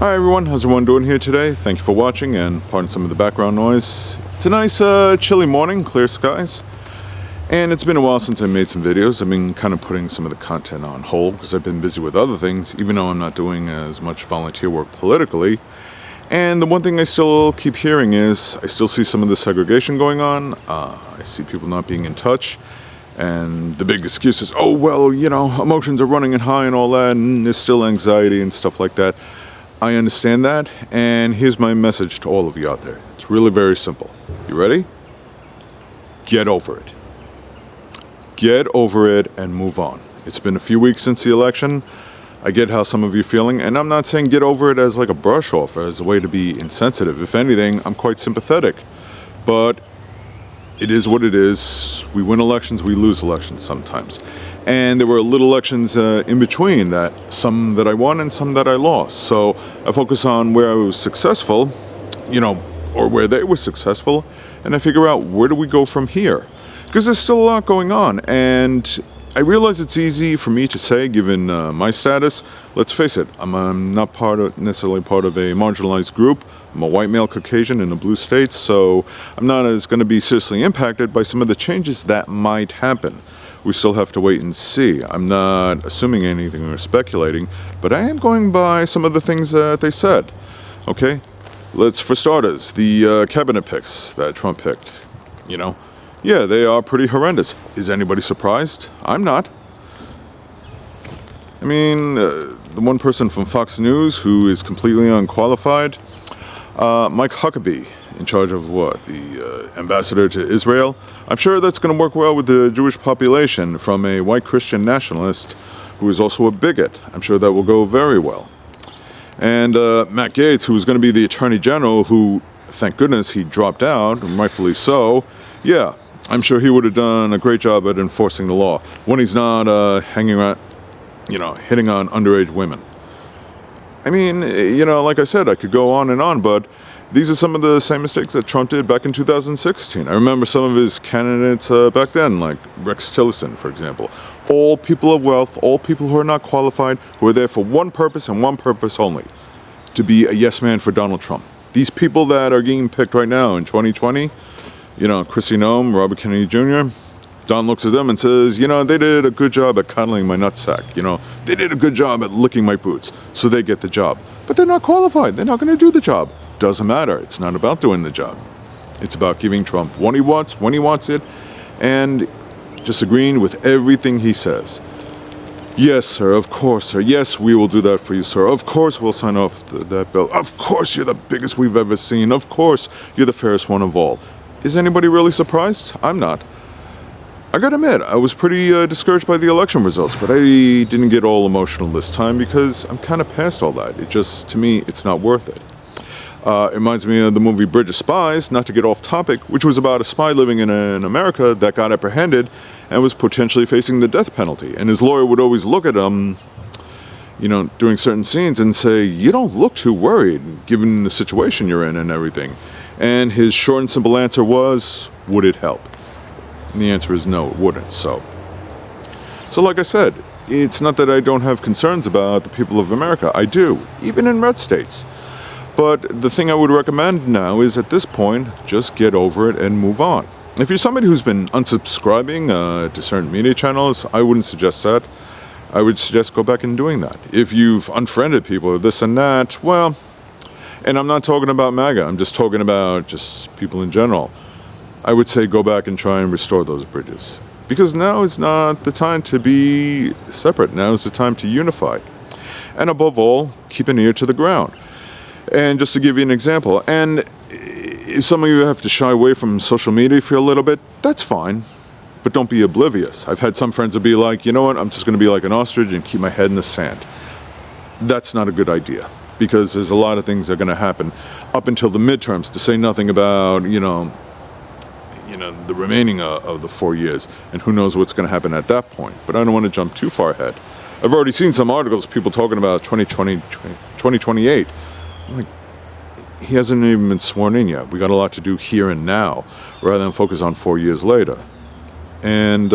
Hi everyone, how's everyone doing here today? Thank you for watching and pardon some of the background noise. It's a nice chilly morning, clear skies. And it's been a while since I made some videos. I've been kind of putting some of the content on hold because I've been busy with other things, even though I'm not doing as much volunteer work politically. And the one thing I still keep hearing is I still see some of the segregation going on. I see people not being in touch. And the big excuse is, oh, well, you know, emotions are running high and all that, and there's still anxiety and stuff like that. I understand that, and here's my message to all of you out there. It's really very simple. You ready? Get over it. Get over it and move on. It's been a few weeks since the election. I get how some of you are feeling, and I'm not saying get over it as like a brush off, as a way to be insensitive. If anything, I'm quite sympathetic. But it is what it is. We win elections, we lose elections sometimes. And there were little elections in between, that some that I won and some that I lost. So I focus on where I was successful, you know, or where they were successful, and I figure out where do we go from here? Because there's still a lot going on, and I realize it's easy for me to say, given my status. Let's face it, I'm not necessarily part of a marginalized group. I'm a white male Caucasian in a blue state, so I'm not as going to be seriously impacted by some of the changes that might happen. We still have to wait and see. I'm not assuming anything or speculating, but I am going by some of the things that they said. Okay, for starters, the cabinet picks that Trump picked, you know, yeah, they are pretty horrendous. Is anybody surprised? I'm not. I mean, the one person from Fox News who is completely unqualified, Mike Huckabee, in charge of what? The ambassador to Israel. I'm sure that's going to work well with the Jewish population from a white Christian nationalist who is also a bigot. I'm sure that will go very well. And Matt Gaetz, who is going to be the Attorney General, who, thank goodness, he dropped out, and rightfully so. Yeah, I'm sure he would have done a great job at enforcing the law when he's not hanging around, you know, hitting on underage women. I mean, you know, like I said, I could go on, but these are some of the same mistakes that Trump did back in 2016. I remember some of his candidates back then, like Rex Tillerson, for example. All people of wealth, all people who are not qualified, who are there for one purpose and one purpose only, to be a yes man for Donald Trump. These people that are getting picked right now in 2020, you know, Kristi Noem, Robert Kennedy Jr., Don looks at them and says, you know, they did a good job at cuddling my nutsack. You know, they did a good job at licking my boots, so they get the job. But they're not qualified. They're not going to do the job. Doesn't matter. It's not about doing the job. It's about giving Trump what he wants, when he wants it, and just agreeing with everything he says. Yes, sir. Of course, sir. Yes, we will do that for you, sir. Of course, we'll sign off that bill. Of course, you're the biggest we've ever seen. Of course, you're the fairest one of all. Is anybody really surprised? I'm not. I gotta admit, I was pretty discouraged by the election results, but I didn't get all emotional this time because I'm kind of past all that. It just, to me, it's not worth it. It reminds me of the movie Bridge of Spies, not to get off topic, which was about a spy living in America that got apprehended and was potentially facing the death penalty. And his lawyer would always look at him, you know, during certain scenes and say, you don't look too worried, given the situation you're in and everything. And his short and simple answer was, would it help? And the answer is no, it wouldn't. So like I said, it's not that I don't have concerns about the people of America. I do, even in red states. But the thing I would recommend now is, at this point, just get over it and move on. If you're somebody who's been unsubscribing to certain media channels, I wouldn't suggest that. I would suggest go back and doing that. If you've unfriended people or this and that, well, and I'm not talking about MAGA, I'm just talking about just people in general, I would say go back and try and restore those bridges. Because now is not the time to be separate. Now is the time to unify. And above all, keep an ear to the ground. And just to give you an example, and if some of you have to shy away from social media for a little bit, that's fine. But don't be oblivious. I've had some friends that be like, you know what, I'm just going to be like an ostrich and keep my head in the sand. That's not a good idea. Because there's a lot of things that are going to happen up until the midterms, to say nothing about, you know, the remaining of the 4 years, and who knows what's going to happen at that point. But I don't want to jump too far ahead. I've already seen some articles, people talking about 2028. I'm like, he hasn't even been sworn in yet. We got a lot to do here and now, rather than focus on 4 years later. And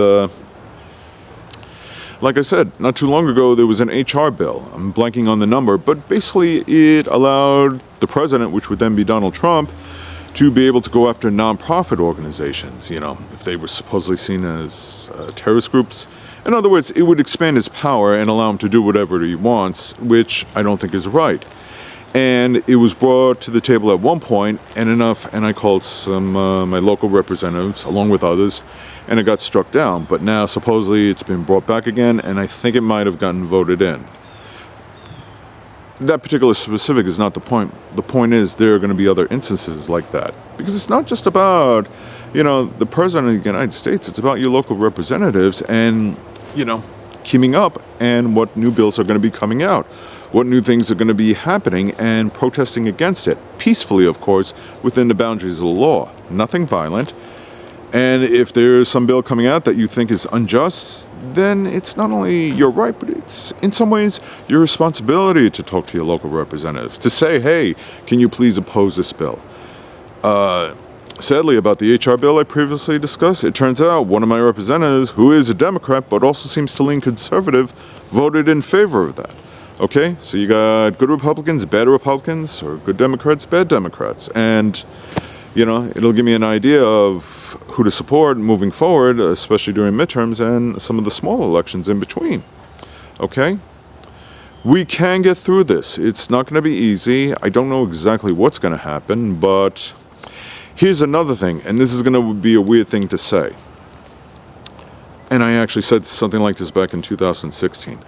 Like I said, not too long ago, there was an HR bill. I'm blanking on the number, but basically it allowed the president, which would then be Donald Trump, to be able to go after nonprofit organizations, if they were supposedly seen as terrorist groups. In other words, it would expand his power and allow him to do whatever he wants, which I don't think is right. And it was brought to the table at one point, and I called some my local representatives, along with others, and it got struck down. But now, supposedly, it's been brought back again, and I think it might have gotten voted in. That particular specific is not the point. The point is there are going to be other instances like that. Because it's not just about, the President of the United States. It's about your local representatives and, keeping up and what new bills are going to be coming out. What new things are going to be happening and protesting against it. Peacefully, of course, within the boundaries of the law. Nothing violent. And if there's some bill coming out that you think is unjust, then it's not only your right, but it's in some ways your responsibility to talk to your local representatives, to say, hey, can you please oppose this bill? Sadly, about the HR bill I previously discussed, it turns out one of my representatives, who is a Democrat but also seems to lean conservative, voted in favor of that. Okay, so you got good Republicans, bad Republicans, or good Democrats, bad Democrats. And it'll give me an idea of who to support moving forward, especially during midterms and some of the small elections in between. Okay? We can get through this. It's not going to be easy. I don't know exactly what's going to happen, but here's another thing, and this is going to be a weird thing to say. And I actually said something like this back in 2016.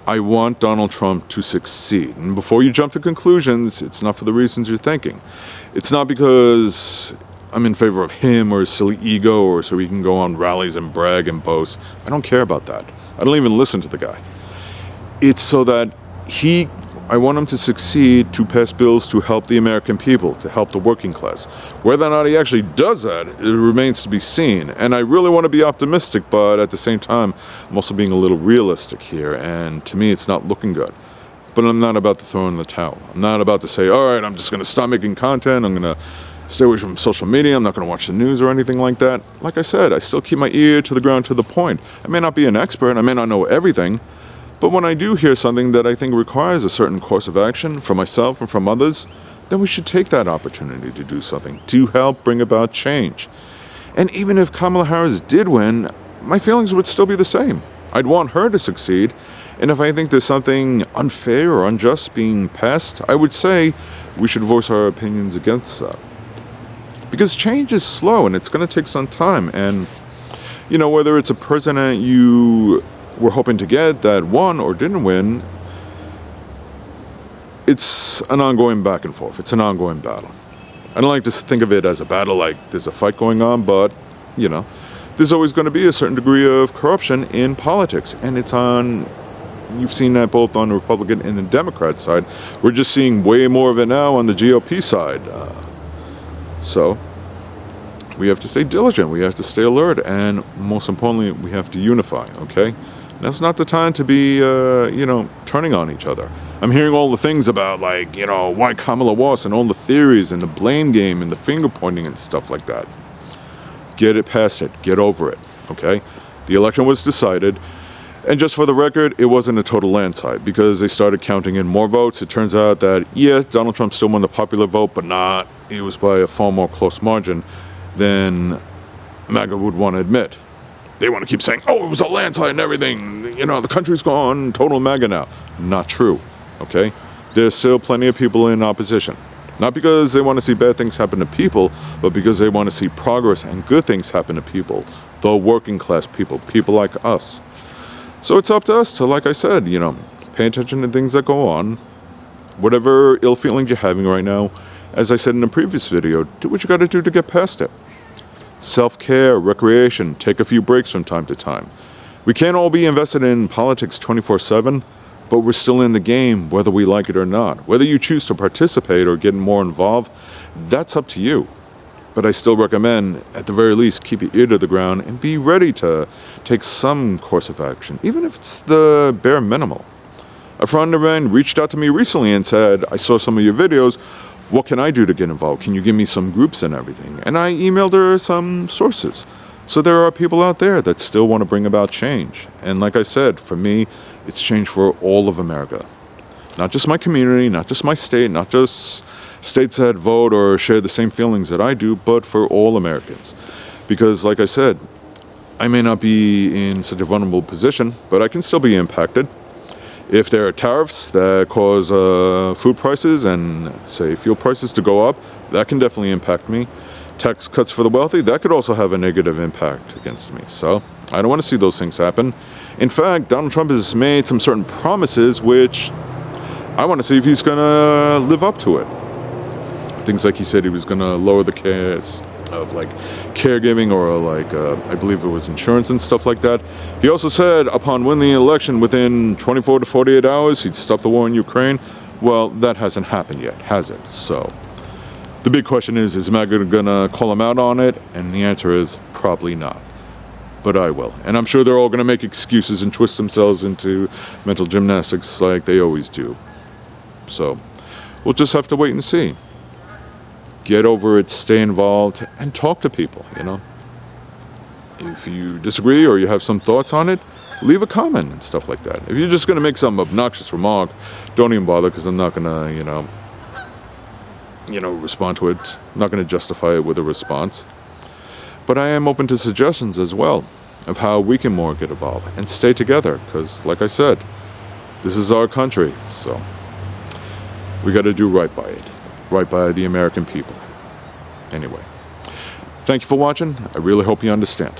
I want Donald Trump to succeed. And before you jump to conclusions, it's not for the reasons you're thinking. It's not because I'm in favor of him or his silly ego or so he can go on rallies and brag and boast. I don't care about that. I don't even listen to the guy. It's so that I want him to succeed to pass bills to help the American people, to help the working class. Whether or not he actually does that, it remains to be seen. And I really want to be optimistic, but at the same time, I'm also being a little realistic here. And to me, it's not looking good. But I'm not about to throw in the towel. I'm not about to say, all right, I'm just going to stop making content. I'm going to stay away from social media. I'm not going to watch the news or anything like that. Like I said, I still keep my ear to the ground to the point. I may not be an expert. I may not know everything. But when I do hear something that I think requires a certain course of action from myself and from others, then we should take that opportunity to do something, to help bring about change. And even if Kamala Harris did win, my feelings would still be the same. I'd want her to succeed, and if I think there's something unfair or unjust being passed, I would say we should voice our opinions against that. Because change is slow, and it's going to take some time, and, whether it's a president you were hoping to get that won or didn't win, it's an ongoing back and forth. It's an ongoing battle. I don't like to think of it as a battle like there's a fight going on, but, there's always going to be a certain degree of corruption in politics. And you've seen that both on the Republican and the Democrat side. We're just seeing way more of it now on the GOP side. So we have to stay diligent. We have to stay alert. And most importantly, we have to unify, okay? That's not the time to be, turning on each other. I'm hearing all the things about, why Kamala lost and all the theories and the blame game and the finger pointing and stuff like that. Get it past it. Get over it, okay? The election was decided. And just for the record, it wasn't a total landslide because they started counting in more votes. It turns out that, Donald Trump still won the popular vote, but it was by a far more close margin than MAGA would want to admit. They want to keep saying, it was a landslide and everything. The country's gone total MAGA now. Not true, okay? There's still plenty of people in opposition. Not because they want to see bad things happen to people, but because they want to see progress and good things happen to people. The working class people, people like us. So it's up to us to, like I said, pay attention to things that go on. Whatever ill feelings you're having right now, as I said in the previous video, do what you got to do to get past it. Self-care, recreation, take a few breaks from time to time. We can't all be invested in politics 24/7, but we're still in the game whether we like it or not. Whether you choose to participate or get more involved, that's up to you. But I still recommend, at the very least, keep your ear to the ground and be ready to take some course of action, even if it's the bare minimal. A friend of mine reached out to me recently and said, I saw some of your videos. What can I do to get involved? Can you give me some groups and everything? And I emailed her some sources. So there are people out there that still want to bring about change. And like I said, for me, it's change for all of America. Not just my community, not just my state, not just states that vote or share the same feelings that I do, but for all Americans. Because like I said, I may not be in such a vulnerable position, but I can still be impacted. If there are tariffs that cause food prices and, say, fuel prices to go up, that can definitely impact me. Tax cuts for the wealthy, that could also have a negative impact against me. So I don't want to see those things happen. In fact, Donald Trump has made some certain promises which I want to see if he's going to live up to it. Things like he said he was going to lower the cost of like caregiving or like I believe it was insurance and stuff like that. He also said upon winning the election within 24 to 48 hours he'd stop the war in Ukraine. Well, that hasn't happened yet, has it? So the big question is America going to call him out on it? And the answer is probably not. But I will. And I'm sure they're all going to make excuses and twist themselves into mental gymnastics like they always do. So we'll just have to wait and see. Get over it, stay involved, and talk to people, you know. If you disagree or you have some thoughts on it, leave a comment and stuff like that. If you're just going to make some obnoxious remark, don't even bother, because I'm not going to, respond to it. I'm not going to justify it with a response. But I am open to suggestions as well of how we can more get involved and stay together, because, like I said, this is our country, so we got to do right by it. Right by the American people. Anyway, thank you for watching. I really hope you understand.